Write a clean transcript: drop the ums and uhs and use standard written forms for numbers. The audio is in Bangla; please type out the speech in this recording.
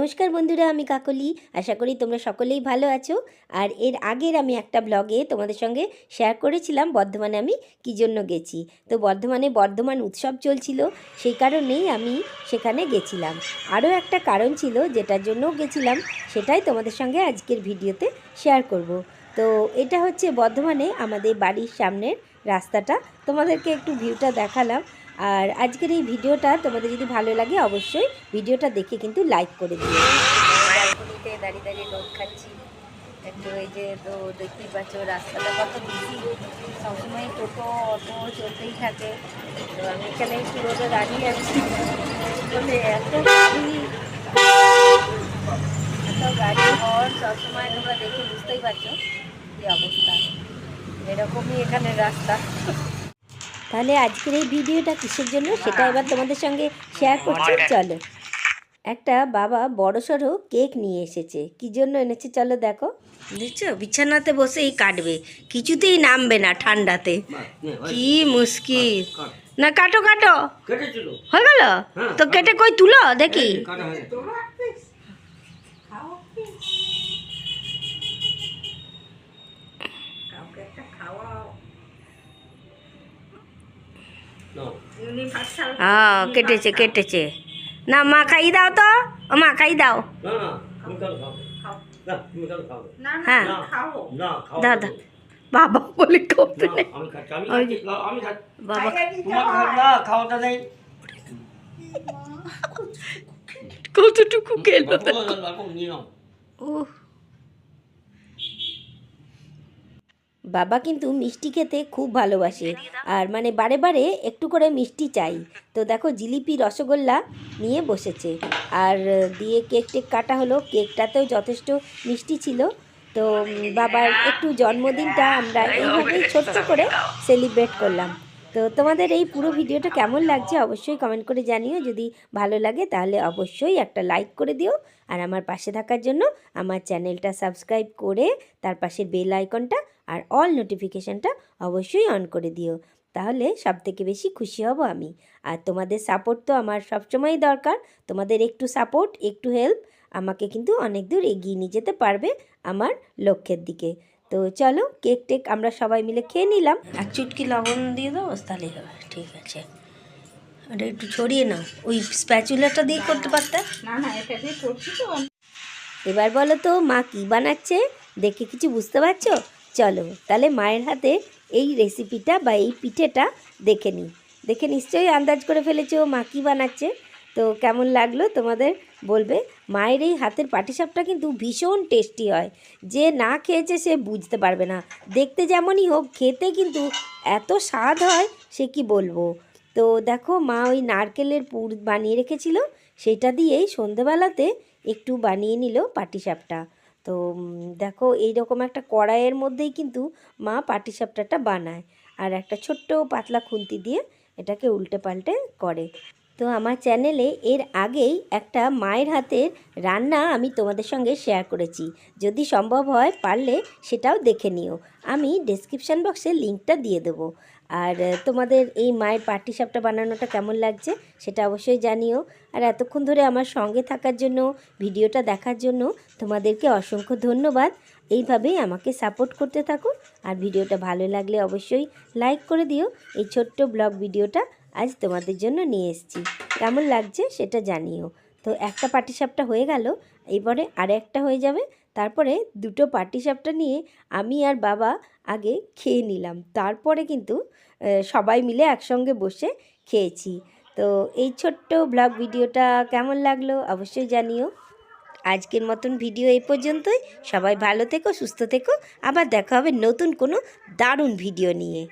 নমস্কার বন্ধুরা, আমি কাকলি। আশা করি তোমরা সকলেই ভালো আছো। আর এর আগের আমি একটা ব্লগে তোমাদের সঙ্গে শেয়ার করেছিলাম বর্ধমানে আমি কী জন্য গেছি। তো বর্ধমানে বর্ধমান উৎসব চলছিল, সেই কারণেই আমি সেখানে গেছিলাম। আরও একটা কারণ ছিল যেটার জন্য গেছিলাম, সেটাই তোমাদের সঙ্গে আজকের ভিডিওতে শেয়ার করব। তো এটা হচ্ছে বর্ধমানে আমাদের বাড়ির সামনের রাস্তাটা, তোমাদেরকে একটু ভিউটা দেখালাম। আর আজকের এই ভিডিওটা তোমাদের যদি ভালো লাগে অবশ্যই ভিডিওটা দেখে কিন্তু লাইক করে দিও। ব্যালকনিতে দাঁড়িয়ে দাঁড়িয়ে রোদ খাচ্ছি একটু। এই যে তো দেখতেই পাচ্ছ রাস্তাটা কত বিজি, সবসময় টোটো অটো চলতেই থাকে। তো আমি এখানে একটু রোদে দাঁড়িয়ে আছি বলে এত গাড়ি হর সবসময় তোমরা দেখে বুঝতেই পারছো কী অবস্থা। এরকমই এখানে রাস্তা। তাহলে আজকের এই ভিডিওটা কিসের জন্য সেটা এবার তোমাদের সঙ্গে শেয়ার করছি। চলো, একটা বাবা বড়সড় কেক নিয়ে এসেছে। কি জন্য এনেছে চলো দেখো। বুঝছো, বিছানাতে বসেই কাটবে, কিছুতেই নামবে না ঠান্ডাতে। কি মুশকিল। না কাটো কাটো, হয়ে গেল তো, কেটে কই তুলো দেখি। হ্যাঁ কেটেছে কেটেছে। না মা খাই দাও তো, মা খাই দাও। হ্যাঁ দাও দাও। বাবা বলে বাবা কতটুকু খেলো। ও বাবা কিন্তু মিষ্টি খেতে খুব ভালোবাসে, আর মানে বারে বারে একটু করে মিষ্টি চাই। তো দেখো জিলিপি রসগোল্লা নিয়ে বসেছে, আর দিয়ে কেক টেক কাটা হলো। কেকটাতেও যথেষ্ট মিষ্টি ছিল। তো বাবার একটু জন্মদিনটা আমরা এইভাবেই ছোট্ট করে সেলিব্রেট করলাম। তো তোমাদের এই পুরো ভিডিওটা কেমন লাগছে অবশ্যই কমেন্ট করে জানিও। যদি ভালো লাগে তাহলে অবশ্যই একটা লাইক করে দিও, আর আমার পাশে থাকার জন্য আমার চ্যানেলটা সাবস্ক্রাইব করে তার পাশে বেল আইকনটা আর অল নোটিফিকেশানটা অবশ্যই অন করে দিও। তাহলে সবথেকে বেশি খুশি হব আমি। আর তোমাদের সাপোর্ট তো আমার সবসময়ই দরকার। তোমাদের একটু সাপোর্ট, একটু হেল্প আমাকে কিন্তু অনেক দূর এগিয়ে নিয়ে যেতে পারবে আমার লক্ষ্যের দিকে। তো চলো, কেক টেক আমরা সবাই মিলে খেয়ে নিলাম। এক চুটকি লবণ দিয়ে দাও, তাহলেই হবে। ঠিক আছে, এটা একটু ছড়িয়ে নাও। ওই স্প্যাচুলাটা দিয়ে করতে পারতে। না না, এটা দিয়ে করছি তো। এবার বলো তো মা কী বানাচ্ছে, দেখে কিছু বুঝতে পারছো? চলো তাহলে মায়ের হাতে এই রেসিপিটা বা এই পিঠেটা দেখে নিই। দেখে নিশ্চয়ই আন্দাজ করে ফেলেছো মা কী বানাচ্ছে। তো কেমন লাগলো তোমাদের বলবে। মায়ের এই হাতের পাটিসাপটা কিন্তু ভীষণ টেস্টি হয়। যে না খেয়েছে সে বুঝতে পারবে না। দেখতে যেমনই হোক, খেতে কিন্তু এত স্বাদ হয় সে কি বলবো। তো দেখো মা ওই নারকেলের পুর বানিয়ে রেখেছিল, সেটা দিয়েই সন্ধেবেলাতে একটু বানিয়ে নিল পাটিসাপটা। তো দেখো এইরকম একটা কড়াইয়ের মধ্যেই কিন্তু মা পাটিসাপটাটা বানায়, আর একটা ছোট্ট পাতলা খুন্তি দিয়ে এটাকে উল্টে পাল্টে করে। তো আমার চ্যানেলে এর আগেই একটা মায়ের হাতের রান্না আমি তোমাদের সঙ্গে শেয়ার করেছি। যদি সম্ভব হয় পারলে সেটাও দেখে নিও। আমি ডেসক্রিপশান বক্সে লিঙ্কটা দিয়ে দেবো। আর তোমাদের এই মায়ের পাটিসাপটা বানানোটা কেমন লাগছে সেটা অবশ্যই জানিও। আর এতক্ষণ ধরে আমার সঙ্গে থাকার জন্য, ভিডিওটা দেখার জন্য তোমাদেরকে অসংখ্য ধন্যবাদ। এইভাবেই আমাকে সাপোর্ট করতে থাকো। আর ভিডিওটা ভালো লাগলে অবশ্যই লাইক করে দিও। এই ছোট্ট ব্লগ ভিডিওটা আজ তোমাদের জন্য নিয়ে এসেছি, কেমন লাগছে সেটা জানিও। তো একটা পাটিসাপটা হয়ে গেল, এবারে আরেকটা হয়ে যাবে। তারপরে দুটো পাটিসাপটা নিয়ে আমি আর বাবা আগে খেয়ে নিলাম, তারপরে কিন্তু সবাই মিলে একসঙ্গে বসে খেয়েছি। তো এই ছোট্ট ব্লগ ভিডিওটা কেমন লাগলো অবশ্যই জানিও। আজকের মতন ভিডিও এই পর্যন্তই। সবাই ভালো থেকো, সুস্থ থেকো। আবার দেখা হবে নতুন কোনো দারুণ ভিডিও নিয়ে।